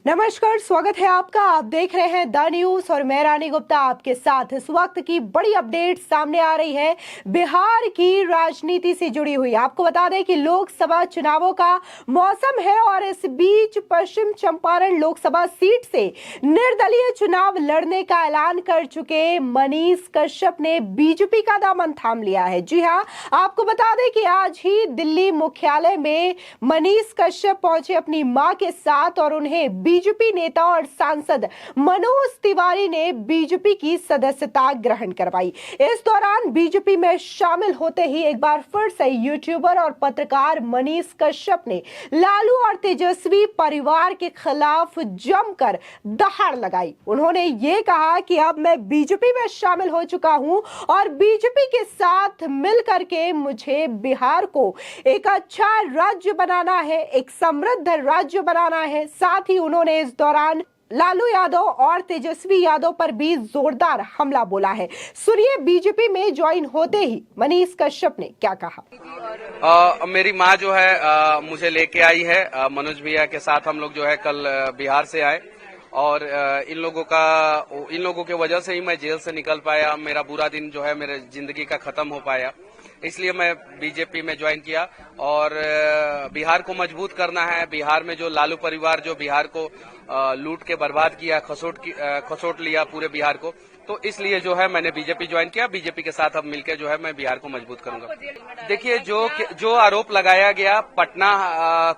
नमस्कार, स्वागत है आपका। आप देख रहे हैं द न्यूज और मैं रानी गुप्ता आपके साथ। इस वक्त की बड़ी अपडेट सामने आ रही है बिहार की राजनीति से जुड़ी हुई। आपको बता दें कि लोकसभा चुनावों का मौसम है और इस बीच पश्चिम चंपारण लोकसभा सीट से निर्दलीय चुनाव लड़ने का ऐलान कर चुके मनीष कश्यप ने बीजेपी का दामन थाम लिया है। जी हां, आपको बता दें कि आज ही दिल्ली मुख्यालय में मनीष कश्यप पहुंचे अपनी मां के साथ और उन्हें बीजेपी नेता और सांसद मनोज तिवारी ने बीजेपी की सदस्यता ग्रहण करवाई। इस दौरान बीजेपी में शामिल होते ही एक बार फिर से यूट्यूबर और पत्रकार मनीष कश्यप ने लालू और तेजस्वी परिवार के खिलाफ जमकर दहाड़ लगाई। उन्होंने ये कहा कि अब मैं बीजेपी में शामिल हो चुका हूं और बीजेपी के साथ मिलकर के मुझे बिहार को एक अच्छा राज्य बनाना है, एक समृद्ध राज्य बनाना है। साथ ही उन्होंने इस दौरान लालू यादव और तेजस्वी यादव पर भी जोरदार हमला बोला है। सुनिए बीजेपी में ज्वाइन होते ही मनीष कश्यप ने क्या कहा। मेरी माँ जो है मुझे लेके आई है। मनोज भैया के साथ हम लोग जो है कल बिहार से आए और इन लोगों के वजह से ही मैं जेल से निकल पाया। मेरा बुरा दिन जो है मेरे जिंदगी का खत्म हो पाया, इसलिए मैं बीजेपी में ज्वाइन किया और बिहार को मजबूत करना है। बिहार में जो लालू परिवार जो बिहार को लूट के बर्बाद किया, खसोट लिया पूरे बिहार को, तो इसलिए जो है मैंने बीजेपी ज्वाइन किया। बीजेपी के साथ अब मिलकर जो है मैं बिहार को मजबूत करूंगा। देखिए, जो आरोप लगाया गया पटना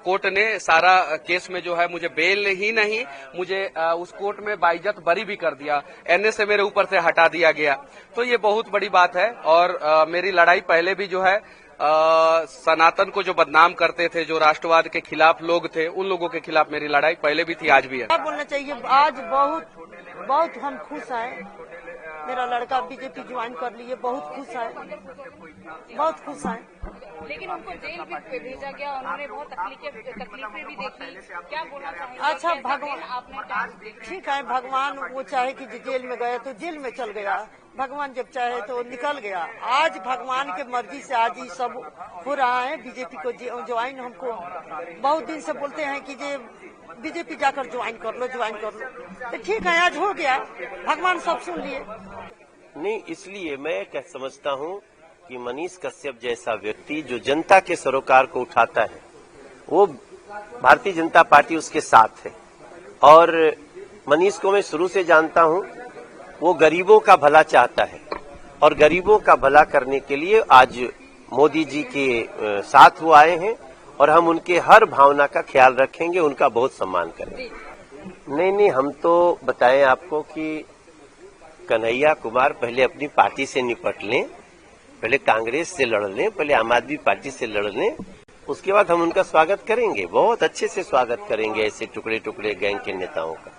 कोर्ट ने सारा केस में जो है मुझे बेल ही नहीं, मुझे उस कोर्ट में बाइज्जत बरी भी कर दिया। एनए से मेरे ऊपर से हटा दिया गया, तो ये बहुत बड़ी बात है। और मेरी लड़ाई पहले भी जो है सनातन को जो बदनाम करते थे, जो राष्ट्रवाद के खिलाफ लोग थे, उन लोगों के खिलाफ मेरी लड़ाई पहले भी थी, आज भी है। क्या बोलना चाहिए, आज बहुत हम खुश हैं। मेरा लड़का बीजेपी ज्वाइन कर लिए, बहुत खुश है, बहुत खुश है। लेकिन उनको जेल भी भेजा गया, उन्होंने बहुत तकलीफें भी देखी। क्या बोलना चाहिए? अच्छा, भगवान आपने ठीक है, भगवान वो चाहे कि जेल में गए तो जेल में चल गया, भगवान जब चाहे तो निकल गया। आज भगवान के मर्जी से आज ये सब हो रहा है। बीजेपी को ज्वाइन हमको बहुत दिन से बोलते हैं कि जे बीजेपी जाकर ज्वाइन कर लो, तो ठीक है, आज हो गया, भगवान सब सुन लिए। नहीं, इसलिए मैं क्या समझता हूँ कि मनीष कश्यप जैसा व्यक्ति जो जनता के सरोकार को उठाता है, वो भारतीय जनता पार्टी उसके साथ है। और मनीष को मैं शुरू से जानता हूँ, वो गरीबों का भला चाहता है और गरीबों का भला करने के लिए आज मोदी जी के साथ वो आए हैं और हम उनके हर भावना का ख्याल रखेंगे, उनका बहुत सम्मान करेंगे। नहीं, हम तो बताएं आपको कि कन्हैया कुमार पहले अपनी पार्टी से निपट लें, पहले कांग्रेस से लड़ लें, पहले आम आदमी पार्टी से लड़ लें, उसके बाद हम उनका स्वागत करेंगे, बहुत अच्छे से स्वागत करेंगे ऐसे टुकड़े टुकड़े गैंग के नेताओं का।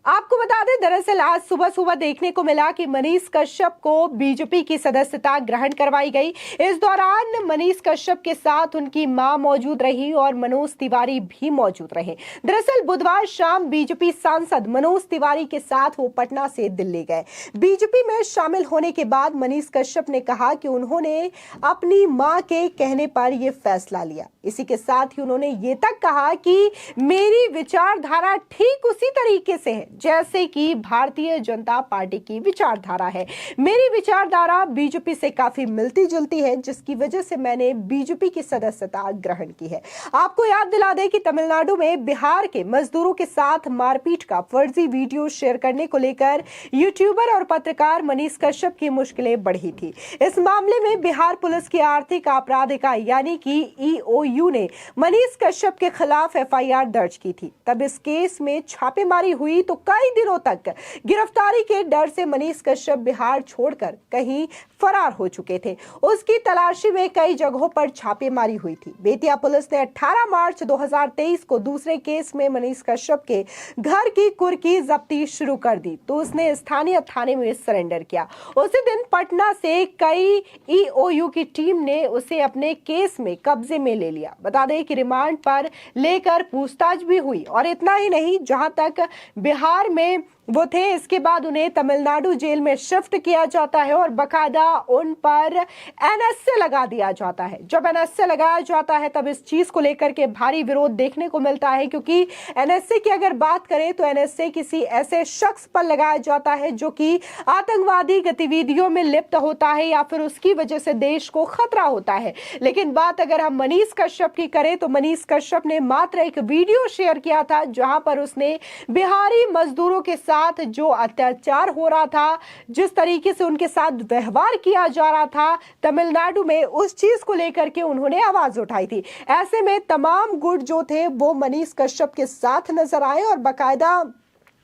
आपको बता दें, दरअसल आज सुबह देखने को मिला कि मनीष कश्यप को बीजेपी की सदस्यता ग्रहण करवाई गई। इस दौरान मनीष कश्यप के साथ उनकी मां मौजूद रही और मनोज तिवारी भी मौजूद रहे। दरअसल बुधवार शाम बीजेपी सांसद मनोज तिवारी के साथ वो पटना से दिल्ली गए। बीजेपी में शामिल होने के बाद मनीष कश्यप ने कहा कि उन्होंने अपनी मां के कहने पर यह फैसला लिया। इसी के साथ ही उन्होंने ये तक कहा कि मेरी विचारधारा ठीक उसी तरीके से है जैसे कि भारतीय जनता पार्टी की विचारधारा है। मेरी विचारधारा बीजेपी से काफी मिलती जुलती है, जिसकी वजह से मैंने बीजेपी की सदस्यता ग्रहण की है। आपको याद दिला दें कि तमिलनाडु में बिहार के मजदूरों के साथ मारपीट का फर्जी वीडियो शेयर करने को लेकर यूट्यूबर और पत्रकार मनीष कश्यप की मुश्किलें बढ़ी थी। इस मामले में बिहार पुलिस की आर्थिक अपराध इकाई यानी कि EOU ने मनीष कश्यप के खिलाफ FIR दर्ज की थी। तब इस केस में छापेमारी हुई तो कई दिनों तक गिरफ्तारी के डर से मनीष कश्यप बिहार छोड़कर कहीं फरार हो चुके थे। उसकी तलाशी में कई जगहों पर छापेमारी हुई थी। बेतिया पुलिस ने 18 मार्च 2023 को दूसरे केस में मनीष कश्यप के घर की कुर्की जब्ती शुरू कर दी तो उसने स्थानीय थाने में सरेंडर किया। उसी दिन पटना से कई EOU की टीम ने उसे अपने केस में कब्जे में ले लिया। बता दें कि रिमांड पर लेकर पूछताछ भी हुई और इतना ही नहीं, जहां तक बिहार में वो थे। इसके बाद उन्हें तमिलनाडु जेल में शिफ्ट किया जाता है और बकायदा उन पर एनएसए लगा दिया जाता है। जब एनएसए लगाया जाता है तब इस चीज को लेकर के भारी विरोध देखने को मिलता है, क्योंकि एनएसए की अगर बात करें तो एनएसए किसी ऐसे शख्स पर लगाया जाता है जो कि आतंकवादी गतिविधियों में लिप्त होता है या फिर उसकी वजह से देश को खतरा होता है। लेकिन बात अगर हम मनीष कश्यप की करें तो मनीष कश्यप ने मात्र एक वीडियो शेयर किया था जहां पर उसने बिहारी मजदूरों के साथ जो अत्याचार हो रहा था, जिस तरीके से उनके साथ व्यवहार किया जा रहा था तमिलनाडु में, उस चीज को लेकर के उन्होंने आवाज उठाई थी। ऐसे में तमाम गुट जो थे वो मनीष कश्यप के साथ नजर आए और बाकायदा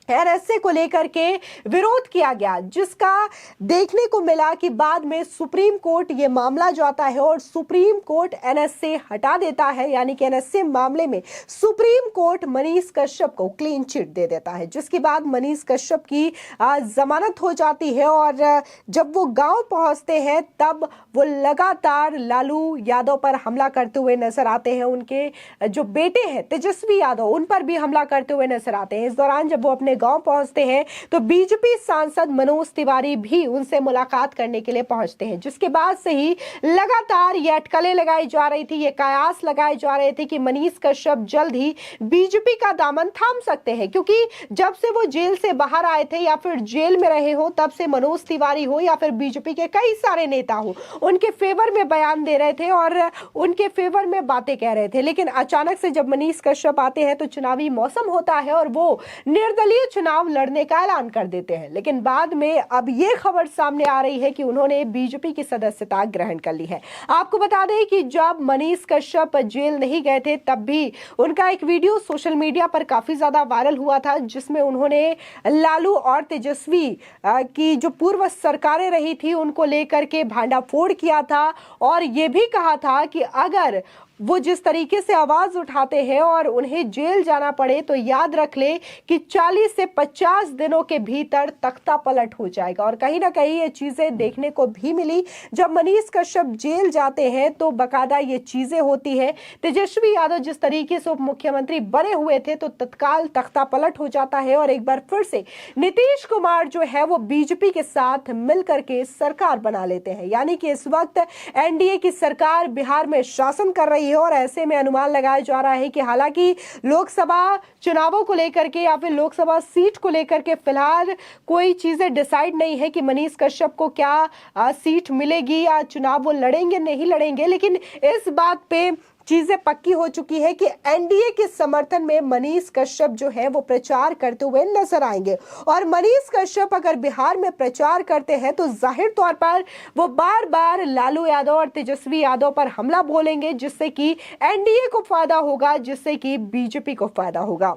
एनएसए को लेकर के विरोध किया गया, जिसका देखने को मिला कि बाद में सुप्रीम कोर्ट ये मामला जाता है और सुप्रीम कोर्ट एनएसए हटा देता है। यानी कि एनएसए मामले में सुप्रीम कोर्ट मनीष कश्यप को क्लीन चिट दे देता है, जिसके बाद मनीष कश्यप की जमानत हो जाती है। और जब वो गांव पहुंचते हैं तब वो लगातार लालू यादव पर हमला करते हुए नजर आते हैं। उनके जो बेटे हैं तेजस्वी यादव, उन पर भी हमला करते हुए नजर आते हैं। इस दौरान जब वो अपने गांव पहुंचते हैं तो बीजेपी सांसद मनोज तिवारी भी उनसे मुलाकात करने के लिए पहुंचते हैं, जिसके बाद से ही लगातार ये अटकलें लगाई जा रही थी, ये कयास लगाए जा रहे थे कि मनीष कश्यप जल्द ही बीजेपी का दामन थाम सकते हैं। क्योंकि जब से वो जेल से बाहर आए थे या फिर जेल में रहे हो, तब से मनोज तिवारी हो या फिर बीजेपी के कई सारे नेता हो, उनके फेवर में बयान दे रहे थे और उनके फेवर में बातें कह रहे थे। लेकिन अचानक से जब मनीष कश्यप आते हैं तो चुनावी मौसम होता है और वो निर्दलीय चुनाव लड़ने का ऐलान कर देते हैं। लेकिन बाद में अब ये खबर सामने आ रही है कि उन्होंने बीजेपी की सदस्यता ग्रहण कर ली है। आपको बता दें कि जब मनीष कश्यप जेल नहीं गए थे तब भी उनका एक वीडियो सोशल मीडिया पर काफी ज्यादा वायरल हुआ था, जिसमें उन्होंने लालू और तेजस्वी की जो पूर्व सरकारें रही थी उनको लेकर के भांडाफोड़ किया था और ये भी कहा था कि अगर वो जिस तरीके से आवाज उठाते हैं और उन्हें जेल जाना पड़े तो याद रख ले कि 40 से 50 दिनों के भीतर तख्ता पलट हो जाएगा। और कहीं ना कहीं ये चीजें देखने को भी मिली। जब मनीष कश्यप जेल जाते हैं तो बकायदा ये चीजें होती है। तेजस्वी यादव जिस तरीके से उप मुख्यमंत्री बने हुए थे तो तत्काल तख्ता पलट हो जाता है और एक बार फिर से नीतीश कुमार जो है वो बीजेपी के साथ मिलकर के सरकार बना लेते हैं। यानी कि इस वक्त एनडीए की सरकार बिहार में शासन कर रही है और ऐसे में अनुमान लगाया जा रहा है कि हालांकि लोकसभा चुनावों को लेकर के या फिर लोकसभा सीट को लेकर के फिलहाल कोई चीजें डिसाइड नहीं है कि मनीष कश्यप को क्या सीट मिलेगी या चुनाव वो लड़ेंगे नहीं लड़ेंगे, लेकिन इस बात पे चीजें पक्की हो चुकी है कि एनडीए के समर्थन में मनीष कश्यप जो है वो प्रचार करते हुए नजर आएंगे। और मनीष कश्यप अगर बिहार में प्रचार करते हैं तो जाहिर तौर पर वो बार बार लालू यादव और तेजस्वी यादव पर हमला बोलेंगे, जिससे कि एनडीए को फायदा होगा, जिससे कि बीजेपी को फायदा होगा।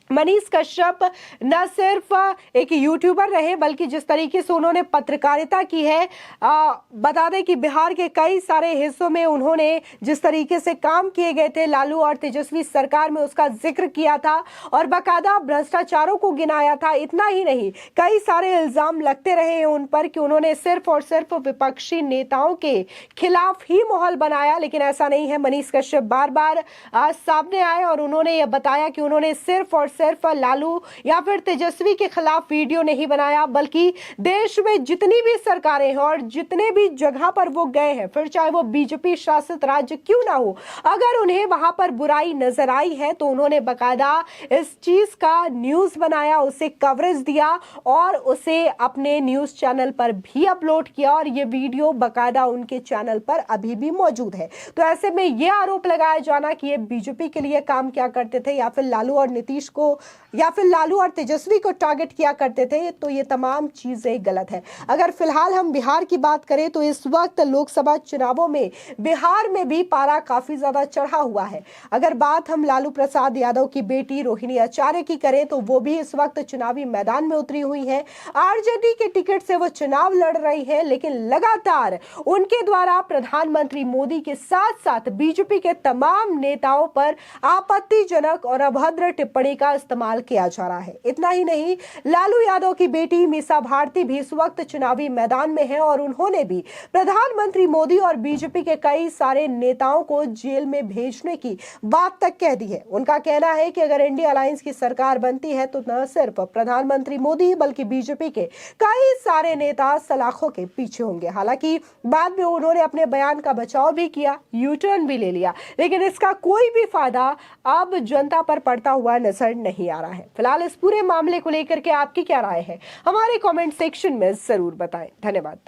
मनीष कश्यप न सिर्फ एक यूट्यूबर रहे बल्कि जिस तरीके से उन्होंने पत्रकारिता की है, बता दें कि बिहार के कई सारे हिस्सों में उन्होंने जिस तरीके से काम किए गए थे लालू और तेजस्वी सरकार में उसका जिक्र किया था और बाकायदा भ्रष्टाचारों को गिनाया था। इतना ही नहीं, कई सारे इल्जाम लगते रहे हैं उन पर कि उन्होंने सिर्फ और सिर्फ विपक्षी नेताओं के खिलाफ ही माहौल बनाया, लेकिन ऐसा नहीं है। मनीष कश्यप बार बार सामने आए और उन्होंने यह बताया कि उन्होंने सिर्फ और सिर्फ लालू या फिर तेजस्वी के खिलाफ वीडियो नहीं बनाया, बल्कि देश में जितनी भी सरकारें हैं और जितने भी जगह पर वो गए हैं, फिर चाहे वो बीजेपी शासित राज्य क्यों ना हो, अगर उन्हें वहां पर बुराई नजर आई है तो उन्होंने बकायदा इस चीज का न्यूज बनाया, उसे कवरेज दिया और उसे अपने न्यूज चैनल पर भी अपलोड किया और ये वीडियो बकायदा उनके चैनल पर अभी भी मौजूद है। तो ऐसे में यह आरोप लगाया जाना कि ये बीजेपी के लिए काम क्या करते थे या फिर लालू और नीतीश को या फिर लालू और तेजस्वी को टारगेट किया करते थे, तो ये तमाम चीजें गलत है। अगर फिलहाल हम बिहार की बात करें तो इस वक्त लोकसभा चुनावों में बिहार में भी पारा काफी ज्यादा चढ़ा हुआ है। अगर बात हम लालू प्रसाद यादव की बेटी रोहिणी आचार्य की करें तो वो भी इस वक्त चुनावी मैदान में उतरी हुई है। आरजेडी के टिकट से वो चुनाव लड़ रही है, लेकिन लगातार उनके द्वारा प्रधानमंत्री मोदी के साथ साथ बीजेपी के तमाम नेताओं पर आपत्तिजनक और अभद्र टिप्पणी का इस्तेमाल किया जा रहा है। इतना ही नहीं, लालू यादव की बेटी मीसा भारती भी इस वक्त चुनावी मैदान में है और उन्होंने भी प्रधानमंत्री मोदी और बीजेपी के कई सारे नेताओं को जेल में भेजने की बात तक कह दी है। उनका कहना है कि अगर इंडिया अलायंस की सरकार बनती है तो न सिर्फ प्रधानमंत्री मोदी बल्कि बीजेपी के कई सारे नेता सलाखों के पीछे होंगे। हालांकि बाद में उन्होंने अपने बयान का बचाव भी किया, यू टर्न भी ले लिया, लेकिन इसका कोई भी फायदा अब जनता पर पड़ता हुआ नजर नहीं आ रहा है। फिलहाल इस पूरे मामले को लेकर के आपकी क्या राय है, हमारे कमेंट सेक्शन में जरूर बताएं। धन्यवाद।